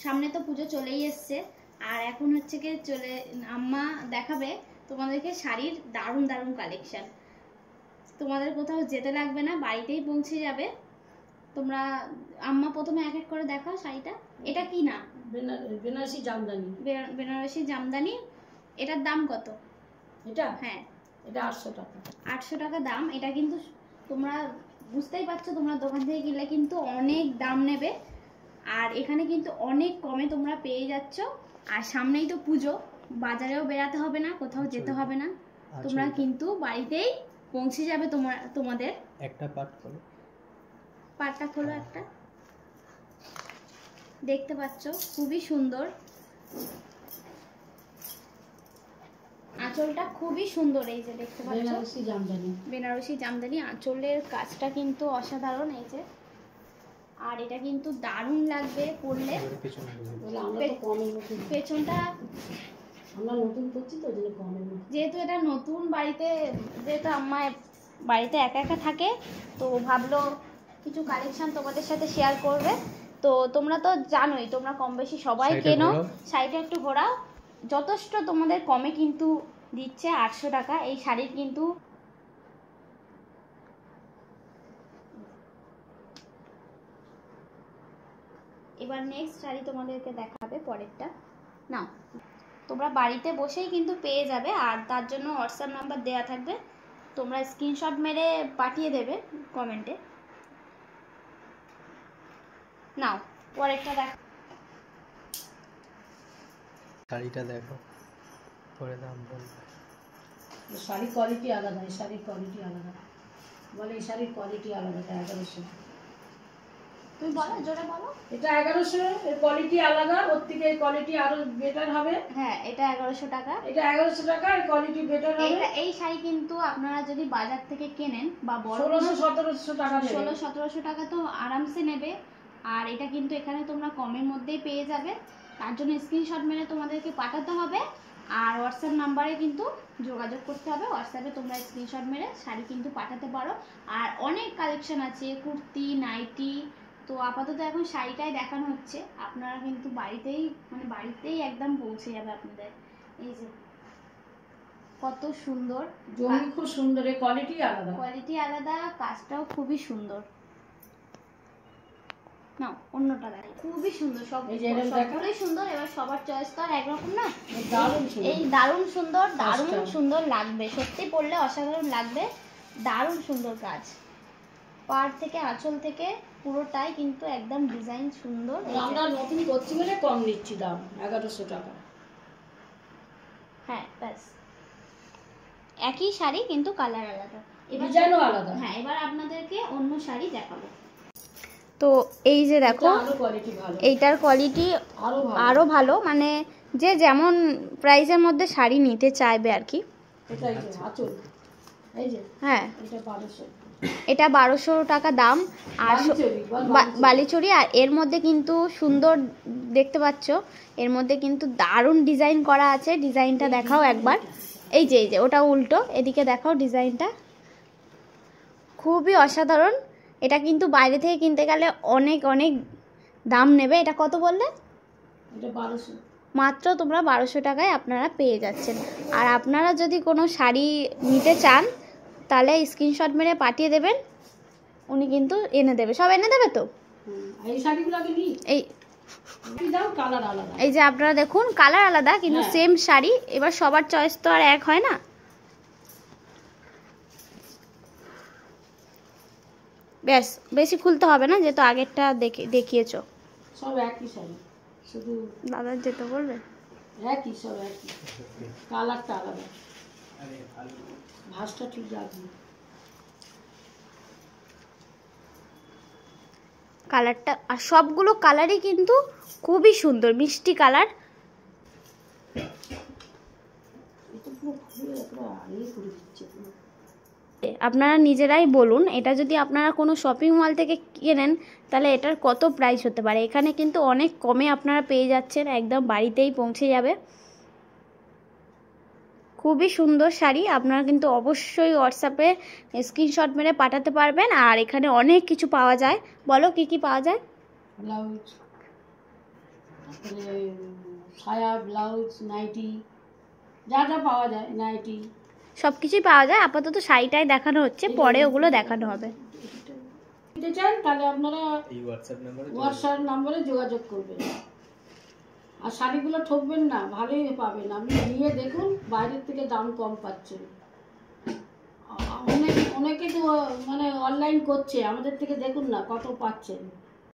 সামনে তো পুজো চলেই এসছে, আর এখন হচ্ছে কি আম্মা দেখাবে তোমাদেরকে শাড়ির দারুণ দারুণ কালেকশন। তোমাদের কোথাও যেতে লাগবে না, বাড়িতেই পৌঁছে যাবে। তোমরা আম্মা প্রথমে এক এক করে দেখাও শাড়িটা। এটা কি না? বেনারসি জামদানি। বেনারসি জামদানি। এটার দাম কত? এটা? হ্যাঁ, এটা 800 টাকা। 800 টাকা দাম। এটা কিন্তু তোমরা বুঝতেই পারছো, তোমরা দোকান থেকে কিনলে কিন্তু অনেক দাম নেবে, আর এখানে কিন্তু অনেক কমে তোমরা পেয়ে যাচ্ছ। আর সামনেই তো পুজো, বাজারেও বেরাতে হবে না, কোথাও যেতে হবে না, তোমরা কিন্তু বাড়িতেই পৌঁছে যাবে। তোমাদের একটা পাট খোলো, পাটটা খোলো একটা। দেখতে পাচ্ছ খুবই সুন্দর, আঁচলটা খুবই সুন্দর। এই যে দেখতে পাচ্ছ বেনারসি জামদানি। বেনারসি জামদানি, আঁচলের কাজটা কিন্তু অসাধারণ। এই যে, আর এটা কিন্তু দারুণ লাগবে পরলে। পেছনটা আমরা নতুন করছি তো, যেহেতু এটা নতুন বাড়িতে, যেহেতু আম্মা বাড়িতে একা একা থাকে, তো ভাবলো কিছু কালেকশন তোমাদের সাথে শেয়ার করবে। তো তোমরা তো জানোই, তোমরা কম বেশি সবাই কেনো। শাড়িটা একটু ঘোরাও। যথেষ্ট তোমাদের কমে কিন্তু দিচ্ছে 800 টাকা এই শাড়ির। কিন্তু এবার নেক্সট শাড়ি তোমাদেরকে দেখাবে, পরেরটা নাও। তোমরা বাড়িতে বসেই কিন্তু পেয়ে যাবে, আর তার জন্য হোয়াটসঅ্যাপ নাম্বার দেওয়া থাকবে, তোমরা স্ক্রিনশট মেরে পাঠিয়ে দেবে কমেন্টে। নাও পরেরটা দেখো। শাড়িটা দেখো, পরে দাম বলবে। শাড়ির কোয়ালিটি আলাদা, এই শাড়ির কোয়ালিটি আলাদা। বলে এই শাড়ির কোয়ালিটি আলাদা। 1100। তুমি বলো, জোরে বলো। এটা 1100, এর কোয়ালিটি আলাদা। ওর থেকে এই কোয়ালিটি আরো বেটার হবে। হ্যাঁ, এটা 1100 টাকা। এটা 1100 টাকা, এর কোয়ালিটি বেটার হবে। এই শাড়ি কিন্তু আপনারা যদি বাজার থেকে কেনেন বা বড় 1600-1700 টাকা নেবে। 1600-1700 টাকা তো আরামসে নেবে। আর এটা কিন্তু এখানে তোমরা কমের মধ্যেই পেয়ে যাবে। তার জন্য স্ক্রিনশট মেরে তোমাদেরকে পাঠাতে হবে, আর হোয়াটসঅ্যাপ নাম্বারে কিন্তু যোগাযোগ করতে হবে। হোয়াটসঅ্যাপে তোমরা স্ক্রিনশট মেরে শাড়ি কিন্তু পাঠাতে পারো। আর অনেক কালেকশন আছে, কুর্তি, নাইটি। তো আপাতত এখন শাড়িটাই দেখানো হচ্ছে, আপনারা কিন্তু বাড়িতেই একদম পৌঁছে যাবে আপনাদের। এই যে কত সুন্দর, জমি খুব সুন্দর, এর কোয়ালিটি আলাদা, কাজটাও খুবই সুন্দর। নাও অন্যটা দেখো, খুবই সুন্দর। সবগুলোই সুন্দর। এবার সবার চয়েস তো আর একরকম না। এই দারুণ সুন্দর লাগবে, সত্যি পরলে অসাধারণ লাগবে। দারুণ সুন্দর কাজ, পাড় থেকে আঁচল থেকে পুরোটাই কিন্তু একদম ডিজাইন সুন্দর। আমরা নতুন করছি বলে কম নিচ্ছি দাম, 1100 টাকা। হ্যাঁ ব্যাস, একই শাড়ি কিন্তু কালার আলাদা, ডিজাইনও আলাদা। হ্যাঁ, এবার আপনাদেরকে অন্য শাড়ি দেখাবো। তো এই যে দেখো, এইটার কোয়ালিটি আরো ভালো, মানে যে যেমন প্রাইসের মধ্যে শাড়ি নিতে চাইবে আর কি। হ্যাঁ, এটা 1200 টাকা দাম। আর বালিচুরি, আর এর মধ্যে কিন্তু সুন্দর দেখতে পাচ্ছ, এর মধ্যে কিন্তু দারুণ ডিজাইন করা আছে। ডিজাইনটা দেখাও একবার। এই যে ওটা উল্টো, এদিকে দেখাও ডিজাইনটা, খুবই অসাধারণ। এটা কিন্তু বাইরে থেকে কিনতে গেলে অনেক দাম নেবে। এটা কত বললে? এটা 1200। মাত্র তোমরা 1200 টাকায় আপনারা পেয়ে যাচ্ছেন। আর আপনারা যদি কোনো শাড়ি নিতে চান, তাহলে স্ক্রিনশট মেরে পাঠিয়ে দেবেন, উনি কিন্তু এনে দেবে। সব এনে দেবে তো? এই শাড়িগুলো আগে নিই। এই যে আপনারা দেখুন, কালার আলাদা কিন্তু সেম শাড়ি। এবার সবার চয়েস তো আর এক হয় না। ব্যাস, বেশি খুলতে হবে না, যেহেতু আগেরটা দেখিয়েছো। সব একই শাড়ি, শুধু দাদার যেতে বলবে একই, সব একই, কালারটা আলাদা, ভাঁজটা ঠিক রাখবে। কালারটা, আর সবগুলো কালারই কিন্তু খুবই সুন্দর, মিষ্টি কালার। আপনারা নিজেরাই বলুন, এটা যদি আপনারা কোনো শপিং মল থেকে কেনেন, তাহলে এটার কত প্রাইস হতে পারে। এখানে কিন্তু অনেক কমে আপনারা পেয়ে যাচ্ছেন, একদম বাড়িতেই পৌঁছে যাবে। খুবই সুন্দর শাড়ি। আপনারা কিন্তু অবশ্যই হোয়াটসঅ্যাপে স্ক্রিনশট মেরে পাঠাতে পারবেন। আর এখানে অনেক কিছু পাওয়া যায়। বলো কি কি পাওয়া যায়? তারপরে সায়া, ব্লাউজ, নাইটি, যা যা পাওয়া যায়, নাইটি। সব কিছুই পাওয়া যায়, আপাতত শাড়িটাই দেখানো হচ্ছে, পরে ওগুলো দেখানো হবে। নিতে চান তাহলে আপনারা এই হোয়াটসঅ্যাপ নম্বরে যোগাযোগ করবেন। আর শাড়িগুলো ঠকবেন না, ভালোই পাবেন, আপনি নিয়ে দেখুন, বাইরের থেকে দাম কম পাচ্ছেন। অনেকে তো মানে অনলাইন করছে, আমাদের থেকে দেখুন না কত পাচ্ছেন।